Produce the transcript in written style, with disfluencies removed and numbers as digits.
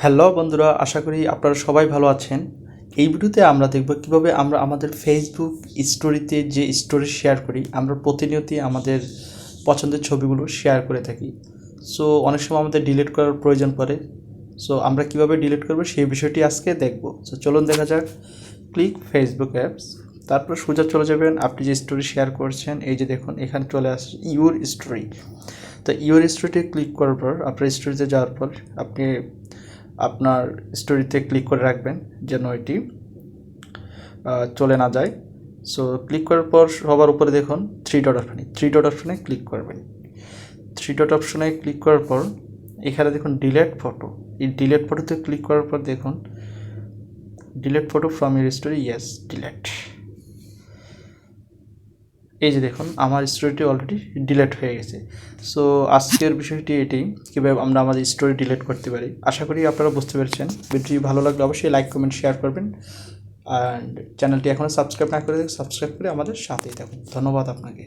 Hello বন্ধুরা, আশা করি আপনারা সবাই ভালো আছেন। এই ভিডিওতে আমরা দেখব কিভাবে আমরা আমাদের ফেসবুক স্টোরিতে যে স্টোরি শেয়ার করি, আমরা প্রতিনিয়তই আমাদের পছন্দের ছবিগুলো শেয়ার করে থাকি। সো অনেক সময় আমাদের ডিলিট করার প্রয়োজন পড়ে। সো আমরা কিভাবে ডিলিট করব সেই বিষয়টি আজকে দেখব। সো চলুন দেখা যাক। ক্লিক ফেসবুক অ্যাপস, তারপর সোজা চলে যাবেন আপনি যে স্টোরি শেয়ার করছেন। এই যে দেখুন এখানে চলে আসছে ইউর স্টোরি। তো ইউর স্টোরিতে ক্লিক করার পর আপনার স্টোরিতে যাওয়ার পর আপনি আপনার স্টোরিতে ক্লিক করে রাখবেন যেন এটি চলে না যায়। সো ক্লিক করার পর সবার উপরে দেখুন থ্রি ডট অপশানে ক্লিক করবেন। থ্রি ডট অপশানে ক্লিক করার পর এখানে দেখুন ডিলেট ফটো। এই ডিলেট ফটোতে ক্লিক করার পর দেখুন delete photo from your story, yes delete. এই যে দেখুন আমার স্টোরিটি অলরেডি ডিলিট হয়ে গেছে। সো আজকের বিষয়টি এটি, কীভাবে আমরা আমাদের স্টোরি ডিলিট করতে পারি। আশা করি আপনারা বুঝতে পেরেছেন। ভিডিওটি ভালো লাগলে অবশ্যই লাইক কমেন্ট শেয়ার করবেন, অ্যান্ড চ্যানেলটি এখনও সাবস্ক্রাইব না করে সাবস্ক্রাইব করে আমাদের সাথেই থাকুন। ধন্যবাদ আপনাকে।